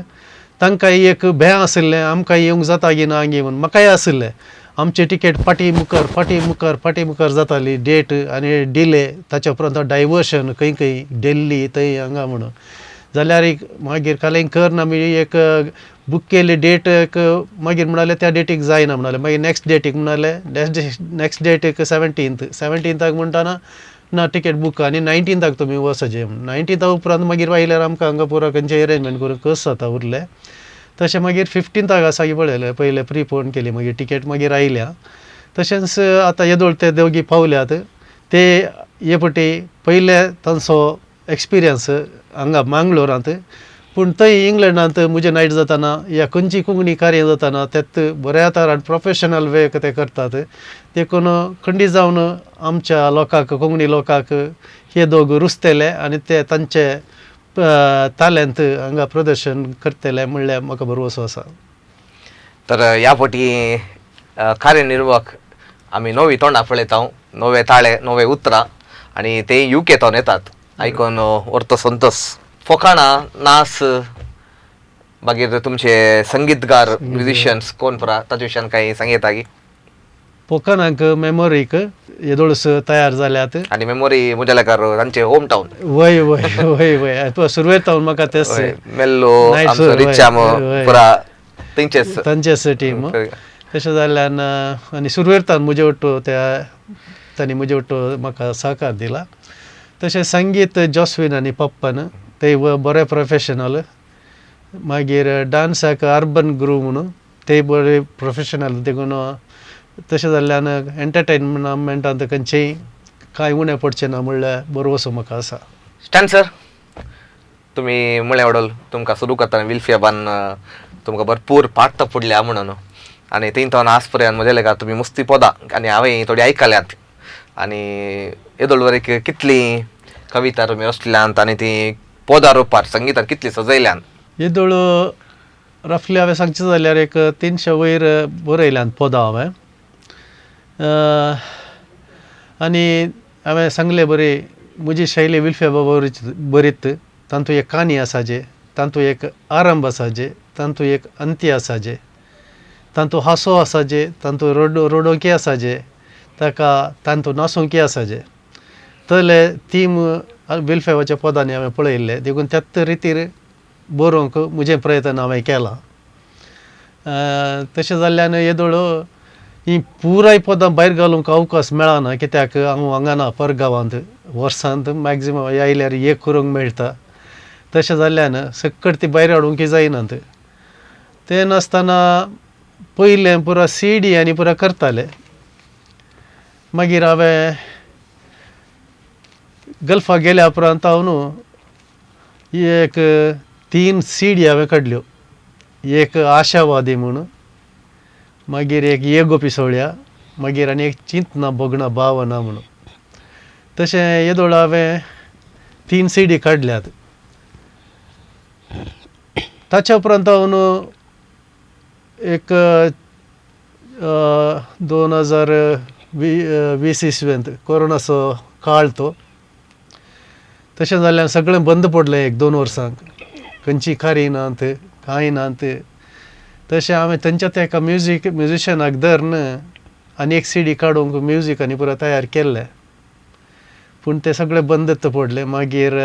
तांकांय एक भें आशिल्लें आमकां येवंक जाता की ना गी म्हूण. म्हाकाय आशिल्लें. आमची टिकेट फाटी मुखार जाताली डेट आनी डिले ताच्या उपरांत डायवर्शन खंय दिल्ली थंय हांगा म्हणून. जाल्यार मागीर कालें करन आमी एक बूक केली डेट मागीर म्हणाले त्या डेटीक जायना म्हणाले. मागीर नेक्स्ट डेटीक म्हणाले नेक्स्ट डेटीक 17th म्हणटाना ना टिकेट बूक आनी 19th तुमी वचचे म्हूण. 19th उपरांत मागीर आयल्यार आमकां हांगा पुरो खंयचें अरेंजमेंट करूंक कस जाता उरलें. तशें मागीर 15th आसा की पळयलें पयलें प्रिपोन केली मागीर टिकेट मागीर आयल्या. तशेंच आतां येदोळ ते दोगी पावल्यात. ते हे पटी पयले तांचो एक्सपिरियन्स हांगा मंगळुरांत पूण थंय इंग्लंडांत म्हजें नायट जाताना ह्या खंयची कोंकणी कार्य जाताना तेत बऱ्या तरान प्रोफेशनल वे ते करतात. देखून खंडीत जावन आमच्या लोकांक कोंकणी लोकांक हे दोग रुचतले आनी ते तांचे तालंत हांगा प्रदर्शन करतले म्हणल्यार म्हाका भरवसो आसा. तर ह्या फावटी कार्यनिर्वाहक आमी नवी तोंडां पळयता नवे ताळे नवे उतरां आनी ते UKेतून येतात. आयकून व्हरतो संतोष. फोकाणां नाच मागीर तुमचे संगीतकार म्युझिशियन्स कोण पुरा ताचे विशयान काही सांगता की फोकाणांक मेमोरीक येदोळस तयार जाल्यात आनी मेमोरी मुजेलेकार तांचे होम टावन वय वय वय वय सुरवेतावन म्हाका तेच मेल्लो आमचो रिचाम पुरा तांचेच टीम. तशें जाल्ल्यान आनी सुरवेतान म्हजे वट्टो तांणी म्हजे वट्टो म्हाका सहकार दिला. तशें संगीत जॉस्विन आनी पप्पन ते बरे प्रोफेशनल. मागीर डान्साक अर्बन ग्रू म्हणून ते बरे प्रोफेशनल. देखून तशें जाल्ल्यान एंटरटेनमेंटांत खंयचेय कांय उणें पडचें ना म्हणल्यार बरोवसो म्हाका आसा. स्टॅन सर तुमी म्हळें वडोल तुमकां सुरू करतना विल्फियाबान तुमकां भरपूर पाठ पडल्या म्हणून आनी थंय आस पर्यंत म्हजे लेकार तुमी मस्ती पोदा आनी हांवें थोडी आयकल्यात. आणि येदोळवर एक कितली कविता तुमी रचल्यात आनी ती पदां रोवपार संगीतान कितली सजयल्यान? येदोळ रफली हांवें सांगचें जाल्यार एक 300 वयर बरयल्यात पदां हांवें. आनी हांवें सांगलें बरी म्हजी शैली विल्फे बाबा बरीत, तातूंत एक काणी आसा जे, तातूंत एक आरंभ आसा जे, तातूंत एक अंत्य आसा जे, तातूंत हांसो आसा जे, तातूंत रडोवकी आसा जे, तातूंत नासूंकी आसा जे. तले थीम विल्फेवाच्या पदांनी हांवें पळयल्ले, देखून त्याच रितीर बरोवंक म्हजें प्रयत्न हांवें केला. तशें जाल्ल्यान येदोळ ही पुराय पदां भायर घालूंक अवकाश मेळना, कित्याक हांव हांगा ना परगांवांत, वर्सांत मॅक्झिमम आयल्यार एक करूंक मेळटा. तशें जाल्ल्यान सक्कट ती भायर हाडूंक जायनात. तें नासतना पयलें पुरो CD आनी पुरो करताले. मागीर हांवें गल्फाक गेल्या उपरांत हांव न्हू एक 3 CD हांवें काडल्यो. एक आशावादी म्हणून, मागीर एक येगो पिसोळ्या, मागीर आनी एक चिंतना भोगणा भावना म्हणून. तशें येदोळ हांवें 3 CD काडल्यात. ताच्या उपरांत हांव न्हू एक 2020 इसवेंत कोरोनाचो काळ तो. तशें जाल्यार सगळें बंद पडलें 1-2 वर्सांक, खंयची खारी नात, कांय नात. तशें हांवें थंयच्याच एका म्युजिशनाक धरून आनी एक CD काडूंक म्युजीक आनी पुरो तयार केल्लें, पूण तें सगळें बंदच पडलें. मागीर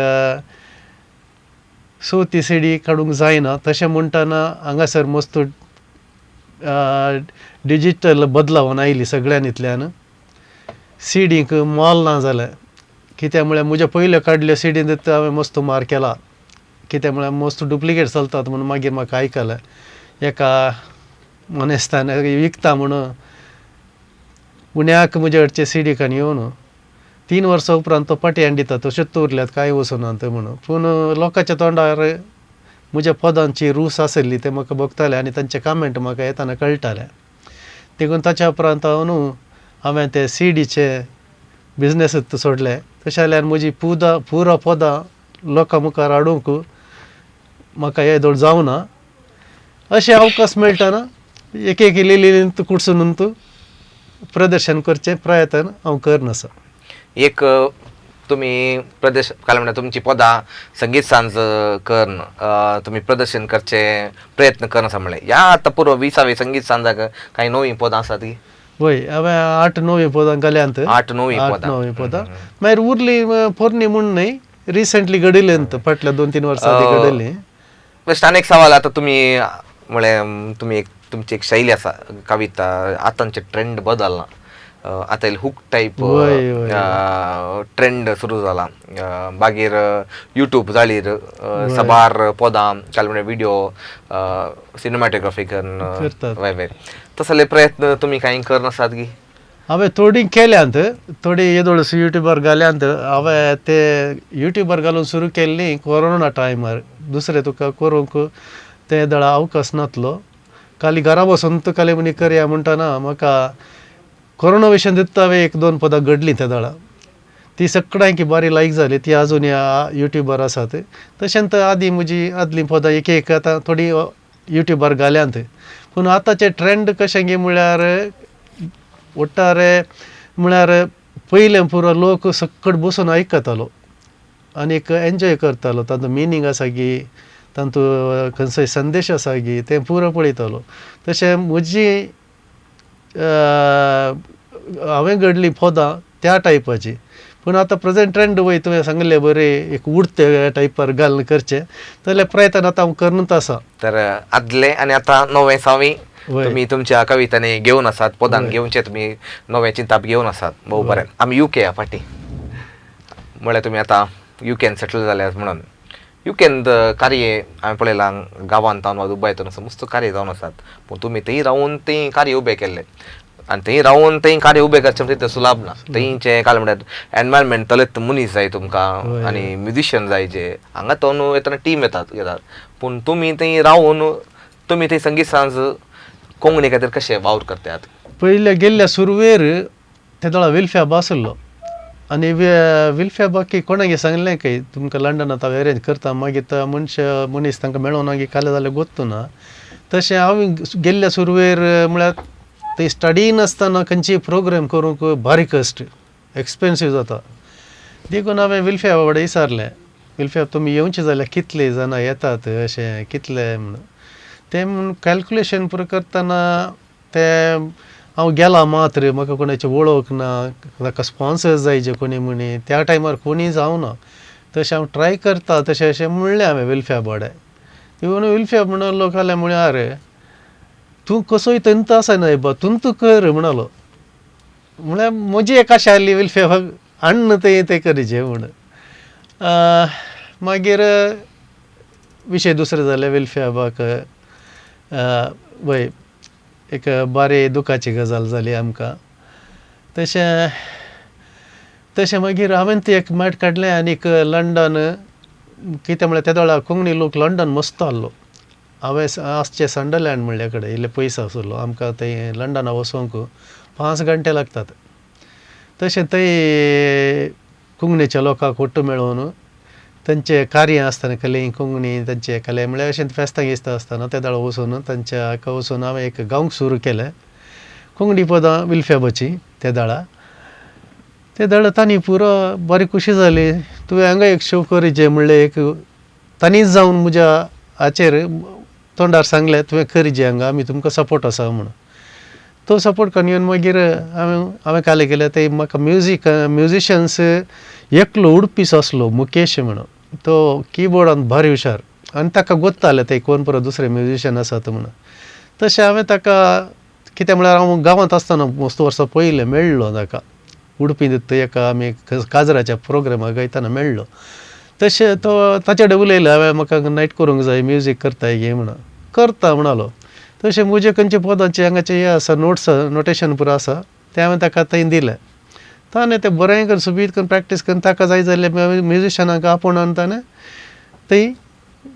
ती CD काडूंक जायना. तशें म्हणटाना हांगासर मस्त डिजिटल बदलावन आयली सगळ्यांतल्यान. CDक मोल ना जालें, कित्याक म्हळ्यार म्हज्या पयल्यो काडल्यो CDंत हांवें मस्त मार केला, कित्याक म्हळ्यार मस्त डुप्लिकेट चलतात म्हणून. मागीर म्हाका आयकलें एका मनेस्तान विकता म्हणून उण्याक म्हजे कडचे CD कान येवन 3 वर्सां उपरांत तो पाटयान दिता, तश्योच उरल्यात, कांय वचनात म्हणून. पूण लोकांच्या तोंडार म्हज्या पदांची रूस आसली ते म्हाका बगताले आनी तांचे कमेंट म्हाका येताना कळटाले. देखून ताच्या उपरांत हांवें ते CDचे बिझनेसच सोडलें. तशें जाल्यार म्हजी पुरो पदां लोकां मुखार हाडूंक म्हाका येदोळ जावना. अशें अवकाश मेळटाना एक इल्लींत कुडसून प्रदर्शन करचें प्रयत्न हांव करनासा. एक तुम्ही प्रदेश काय म्हणटा तुमची पदां संगीत सांज करून तुम्ही प्रदर्शन करचे प्रयत्न करना म्हणले. या आतां पुरो 20वे संगीत सांजाक काही नवी पदां आसात की? वय हांवें 8-9 पदां घाल्यांत. 8-9 पदां मागीर उरली पोरणी म्हूण न्हय, रिसंटली घडिल्लेंत, फाटल्या 2-3 वर्सां घडयल्ली. बेस्ट आनी एक सवाल, आता तुम्ही म्हळ्यार तुम्ही तुमची एक शैली आसा कविता, आतांचे ट्रेंड बदलना, आता हुक टाईप ट्रेंड सुरू जाला. मागीर यूट्यूब जाळीर सबार पदां काय व्हिडिओ सिनेमॅटोग्राफी वय वय तसले प्रयत्न तुम्ही काही करनासात की? हांवें थोडी केल्यांत, थोडी येदोळ युट्यूबार घाल्यांत. हांवें ते युट्यूबार घालून सुरू केल्ली कोरोना टायमार. दुसरें तुका करूंक ते दळा अवकाश नासलो. खाली घरा बसून काले म्हणी करया म्हणटाना म्हाका कोरोना विशयन दिता हांवें 1-2 पदां घडलीं त्या दळा. ती सगळ्यांकी बारी लायक जाली, ती आजून युट्यूबार आसात. तशेंच आदीं म्हजी आदलीं पदां एक आतां थोडी युट्यूबार घाल्यांत. पूण आतांचे ट्रेंड कशें गे म्हळ्यार ओट्टारे म्हळ्यार पयलें पुरो लोक सक्कट बसून आयकतालो आनी एन्जॉय करतालो. तातूंत मिनींग आसा गी, तातूंत खंयचोय संदेश आसा गी, तें पुरो पळयतालो. तशें म्हजी हांवें घडलीं पदां त्या टायपाची. पूण आतां प्रेझेंट ट्रेंड वय तुवें सांगलें बरें एक उडते टायपार घालून करचें, जाल्यार प्रयत्न आतां हांव करनूच आसा. तर आदले आनी आतां 9वी तुम्ही तुमच्या कवितांनी घेवन आसात, पदांक घेवनचे तुम्ही नवे चिंताप घेवन आसात. भोव बरें. आमी UK या फाटी म्हळ्यार तुम्ही आतां UKन सेटल जाल्यात म्हणून. UKन कार्य हांवें पळयलां गांवांत जावन वा दुबयत मस्त कार्य जावन आसात. पूण तुमी थंय रावून तें कार्य उबें केल्लें आनी थंय रावून तें कार्य उबें करचें म्हणजे तें सुलभ ना. थंयचें काय म्हणटात एनवायरमेंट तलेत मनीस जाय तुमकां आनी म्युजिशियन जाय जे हांगा तो न्हू येतना टीम येतात. पूण तुमी थंय रावून तुमी थंय संगीत सांज कोंकणी खातीर कशें वावर करतात? पयल्या गेल्ल्या सुरवेर तेदोळा विल्फ्याब आसलो आनी विल्फ्याबा की कोणागे सांगलें की तुमकां लंडनांत हांव अरेंज करता मागीर तो मनीस तांकां मेळोन मागीर काले जाल्यार गोत्तू ना तशें हांव गेल्ल्या सुरवेर म्हळ्यार ते स्टडी नासतना खंयची प्रोग्राम करूंक भारी कश्ट एक्सपेन्सीव जाता देखून हांवें विल्फ्याबा कडेन विचारलें विल्फ्याब तुमी येवचे जाल्यार कितले जाणां येतात अशें कितले म्हणून ते म्हूण कॅल्क्युलेशन पुरो करतना ते हांव गेला मात्र म्हाका कोणाची वळख ना ताका स्पॉन्सर्स जायचे कोणी म्हणी त्या टायमार कोणी जावना तशें हांव ट्राय करता तशें अशें म्हणलें हांवें विल्फ्याबा कडेन देखून विल्फ्याब म्हणलो जाल्यार म्हळ्यार तूं कसोय तंत आसा न्हय बा तूं कर म्हणलो म्हळ्यार म्हजी एक आशा आसली विल्फ्याबाक हाडून तें करचें म्हणून मागीर विशय दुसरे जाले विल्फ्याबाक वय एक बारे दुखाची गजाल जाली आमकां तशें मागीर हांवें तें एक मॅट काडलें आनीक लंडन कितें म्हळ्यार त्या वेळार कोंकणी लोक लंडन मस्त आहलो हांवें आसचें संडरलँड म्हणले कडेन इल्ले पयस आसलो आमकां थंय लंडना वचोंक 5 घंटे लागतात तशें थंय कोंकणीच्या लोकांक ओट्टू मेळोवन तांचें कार्य आसतना कले कोंकणी तांचे कले म्हळ्यार अशें फेस्तां गिस्तां आसतना त्या दाळ वचून तांच्या हाका वचून हांवें एक गावंक सुरू केलें कोंकणी पदां विल्फ्याबाची त्या दाळा तांणी पुरो बरी खुशी जाली तुवें हांगा एक शो करचें म्हणलें एक तांणीच जावन म्हज्या हाचेर तोंडार सांगलें तुवें करचें हांगा आमी तुमकां सपोर्ट आसा म्हणून तो सपोर्ट करून येवन मागीर हांवें काले केलें ते म्हाका म्युजिशन्स एकलो उडपीस आसलो मुकेश म्हणून तो किबोर्डान भारी हुशार आनी ताका गोत्तालें ते कोण परत दुसरे म्युजिशन आसात म्हणून तशें हांवें ताका कितें म्हळ्यार हांव गांवांत आसतना मस्त वर्सां पयलें मेळ्ळो ताका उडपी एका आमी काजराच्या प्रोग्रामाक वयताना मेळ्ळो तशें तो ताचे कडेन उलयलें हांवें म्हाका नायट करूंक जाय म्युजीक करता गे म्हणून करता म्हणलो तशें म्हजे खंयचे पदांचे हांगाचे हे आसा नोटेशन पुरो आसा तें हांवें ताका थंय दिलें ताणें तें बरें करून सुबीत करून प्रॅक्टीस करून ताका जाय जाल्ले म्युजिशनाक आपोवन ताणें थंय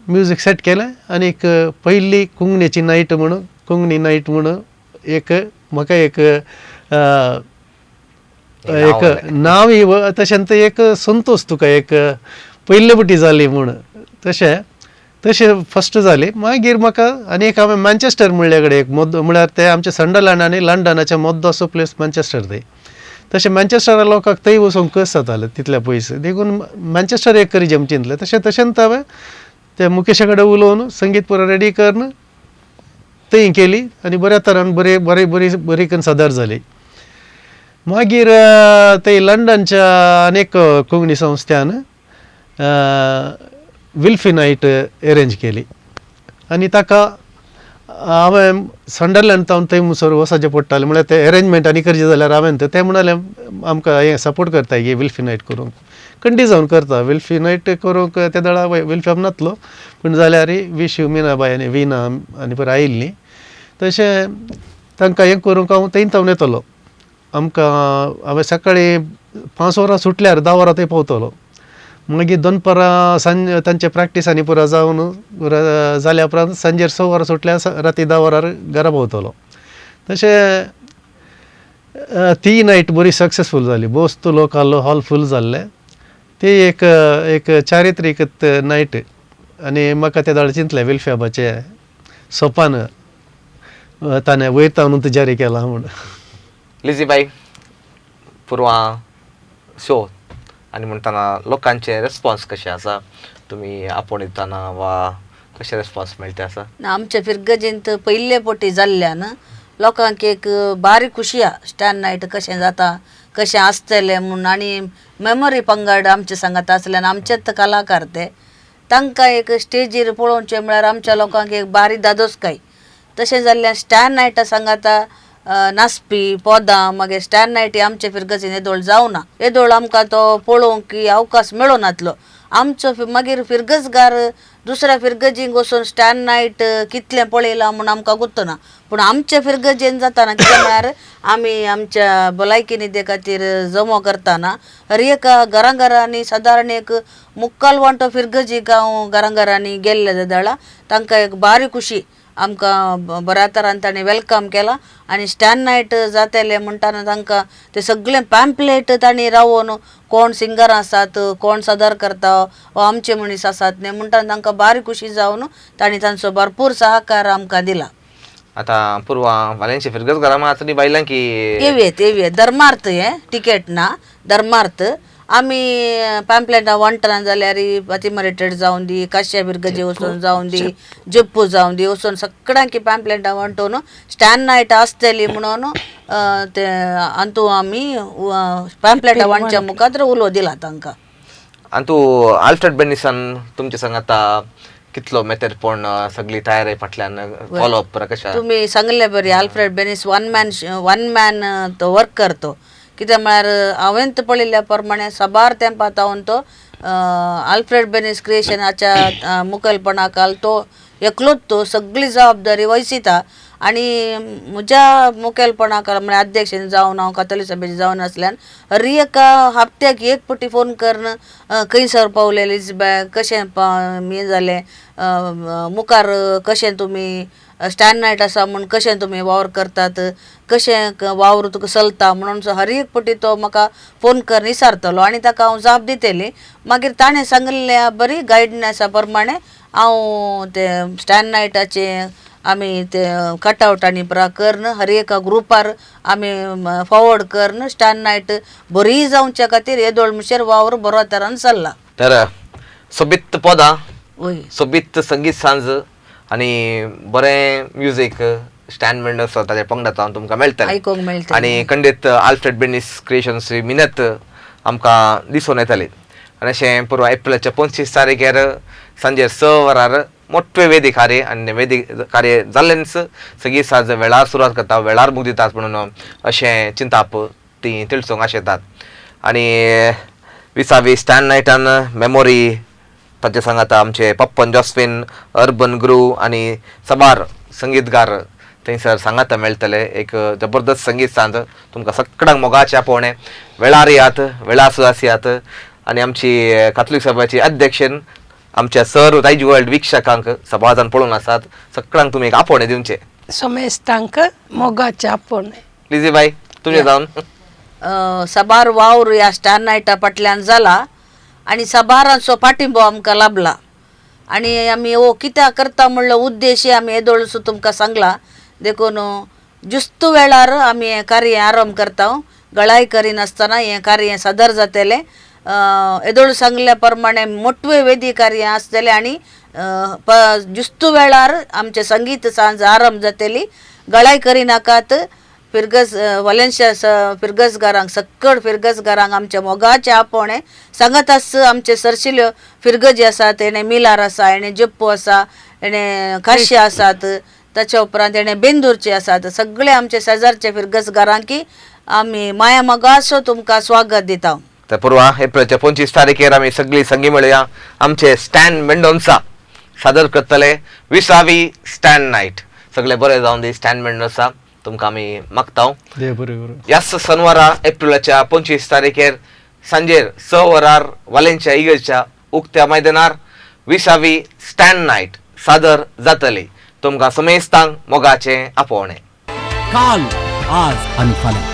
म्युजीक सेट केलें आनीक पयली कोंकणीची नायट म्हणून कोंकणी नायट म्हणून एक म्हाका एक नांव तशें तें एक संतोश तुका एक पयले बटी जाली म्हूण तशें फस्ट जाली मागीर म्हाका आनी एक हांवें मॅन्चेस्टर म्हणले कडेन एक मोद्दो म्हळ्यार ते आमचे संडरलँड आनी लंडनाचे मोद्दो असो प्लेस मॅन्चेस्टर थंय तशें मॅन्चेस्टरा लोकांक थंय वचोंक कस जातालें तितल्या पयस देखून मॅन्चेस्टर एक करी जमचें चिंतलें तशेंच हांवें ते मुकेशा कडेन उलोवन संगीत पुरो रेडी करून थंय केली आनी बऱ्या तरान बरी करून सादर जाली मागीर थंय लंडनच्या अनेक कोंकणी संस्थान विल्फी नायट अरेंज केली आनी ताका हांवें संडरलँड तावन थंय मुसोर वचचें पडटालें म्हळ्यार ते अरेंजमेंट आनी करचें जाल्यार हांवें ते म्हणालें आमकां हें सपोर्ट करता ही विल्फी नायट करूंक कंटी जावन करता विल्फी नायट करूंक त्या वेळार विल्फ्याब नासलो पूण जाल्यार वीश मिनाबाय आनी विना आनी पळय आयिल्लीं तशें तांकां हें करूंक हांव थंय तावन येतलो आमकां हांवें सकाळीं 5 वरां सुटल्यार 10 वरां थंय पावतलो मागीर दनपारां सांज तांचे प्रॅक्टीसांनी पुरो जावन जाल्या उपरांत सांजेर 6 वरां सुटल्यार राती 10 वरार घरा पावतलो तशें ती नायट बरी सक्सेसफूल जाली बोस्त लोक आहलो हॉल फूल जाल्ले ती एक चारित्रीक नायट आनी म्हाका त्या दाळ चिंतलें विल्फ्याबाचें सोपान ताणें वयर म्हणून जारी केला म्हूण लिझीबाई पुरवा शो आनी म्हणटाना लोकांचे रेस्पॉन्स कशे आसा तुमी आपोवणीतना वा कशे रेस्पॉन्स मेळटे आसा आमच्या फिरगजेंत पयले पोटी जाल्ल्यान लोकांक एक बारी खुशी आहा स्टॅन नायट कशें जाता कशें आसतलें म्हूण आनी मेमरी पंगड आमचे सांगात आसल्यान आमचेच कलाकार ते तांकां एक स्टेजीर पळोवचें म्हळ्यार आमच्या लोकांक एक बारी दादोसकाय तशें जाल्ल्यान स्टॅन नायटा सांगाता नाचपी पोदां मागीर स्टॅन नायटी आमचे फिरगजीन येदोळ जावना येदोळ आमकां तो पळोवंक अवकाश मेळो नातलो आमचो मागीर फिरगजगार दुसऱ्या फिरगजींक वचून स्टॅन नायट कितलें पळयलां म्हूण आमकां गुत्तो ना पूण आमचे फिरगजेन जाताना कितें म्हळ्यार आमी आमच्या भलायकी निधे खातीर जमो करताना हर एका घरांनी सादारण एक 3/4 वांटो फिरगजीक हांव घरांनी गेल्ले जाल्यार तांकां एक बारी खुशी आमकां बऱ्या तरान ताणें वेलकम केला आनी स्टँड नायट जातले म्हणटाना तांकां ते सगळे पॅम्पलेट तांणी रावोवन कोण सिंगर आसात कोण सदर करता वा आमचे मनीस आसात न्ही म्हणटाना तांकां बारी खुशी जावन तांणी तांचो भरपूर सहकार आमकां दिला. आता पूर्वा वाल्यांचे फिरगस घरा मात्र बायलां की येवेत धर्मार्थ हे टिकेट ना धर्मार्थ आमी पॅम्पलेटां वांटना जाल्यार पातिमरेटेड जावन दी काश्या बिरगजे वचून जावन दी जप्पू जावन दी वचून सगळ्यांक पॅम्पलेटां वांटून स्टँड नायट आसतली म्हणून ते अंतू आमी पॅम्पलेटां वांटच्या मुखार उलो दिला तांकां. आणि तू आल्फ्रेड बेनिसान तुमचे संग आता कितलो मेतेर पण सगळी तयारी फाटल्यान फॉलोअप कशा तुम्ही सांगले बरी आल्फ्रेड बेनिस वन मॅन तो वर्क करतो कित्याक म्हळ्यार हांवें पळयल्ल्या प्रमाणे साबार तेंपां तावन तो आल्फ्रेड बेनिस क्रिएशनाच्या मुखेलपणाखाल तो एकलोच तो सगळी जबाबदारी वयसिता आनी म्हज्या मुखेलपणाखाल म्हळ्यार अध्यक्षान जावन हांव कातोलीक सभेचे जावन आसल्यान हर एका हप्त्याक एक पटी फोन करून खंयसर पावले एलिझाबेथ कशें हें जालें मुखार कशें तुमी स्टँड नायट आसा म्हूण कशें तुमी वावर करतात कशें वावर तुका चलता म्हणून हर एक पटी तो म्हाका फोन करून विचारतलो आनी ताका हांव जाप दितली. मागीर ताणें सांगलेल्या बरी गायडन्सा प्रमाणे हांव ते स्टँड नायटाचे आमी ते कटआउटांनी करून हर एका ग्रुपार आमी फॉवर्ड करून स्टँड नायट बरी जावच्या खातीर येदोळ मुशेर वावर बरो तरान चल्ला. तर सोबीत पदां वय सोबीत संगीत सांज आणि बरें म्युझिक स्टँड मेंडर ताचे पंगडात तुमकां मेळटलें आयकोंक मेळटलें आनी खंडीत आल्फ्रेड बेनिस क्रिएशन्स मिनत आमकां दिसून येताली. आनी अशें पुर्वा एप्रिलाच्या 25 तारखेर सांजे 6 वरार मोठे वेदी कार्य आनी वेदी कार्य जाल्लेच सगळी साज वेळार सुरवात करता वेळार मुक्दितात म्हणून अशें चिंताप ती तिळसूंक आशेतात. आनी विसावी स्टँड नायटान मेमोरी ताचे सांगात आमचे पप्पन जॉस्फिन अर्बन गुरू आनी साबार संगीतगार थंयसर सांगात मेळटले. एक जबरदस्त संगीत सांज तुमकां सगळ्यांक मोगाचे आपोवणे वेळार यात वेळार सुद्दां यात आनी आमची कातोलीक सभाची अध्यक्षन आमच्या सर्व रायज वर्ल्ड विक्षकांक सभाजान पळोवन आसात सगळ्यांक तुमी एक आपोवणे दिवचे. सोमेस्तांक मोगाचे आपोवणे. लिझी बाई तुमचे जावन साबार वावर ह्या स्टँड नायटा फाटल्यान जाला आनी साबारांचो पाठिंबो आमकां लाभला आनी आमी हो कित्याक करता म्हणलो उद्देश आमी येदोळसो तुमकां सांगला देखून जुस्त वेळार आमी हें कार्य आरंभ करता. गळाय करिनासतना हें कार्य सदर जातलें. येदोळ सांगल्या प्रमाणे मोठवे वेदी कार्य आसतलें आनी जुस्त वेळार आमचे संगीत सांज आरंभ जातली. गळाय करिनाकात फिरगस वालेन्सिया फिरगसगारांक सक्कड फिरगसगारांक आमच्या मोगाचे आपोवणे सांगत आस. आमचे सरशिल्यो फिरगजी आसात हेणे मिलार आसा हेणे जप्पू आसा हेणे काश्या आसात ताच्या उपरांत हेणे बेंदूरचे आसात सगळे आमचे शेजारचे फिरगसगारांकी आमी माया मोगाचो तुमकां स्वागत दिता. तर पुर्वा एप्रिलच्या 25 तारखेर आमी सगळी संगी मेळुया आमचे स्टँड मेंडोन्सा सादर करतले विसावी स्टँड नायट. सगळे बरें जावन दी स्टँड मेंडोन्सा तुमकां आमी मागता. ह्याच शनिवारा एप्रिलाच्या 25 तारखेर सांजेर 6 वरार वालेन्सिया इगर्जच्या उक्त्या मैदानार विसावी स्टँड नायट सादर जातली. तुमकां समेस्तांक मोगाचे आपोवणे. काल आज आणि फाल्यां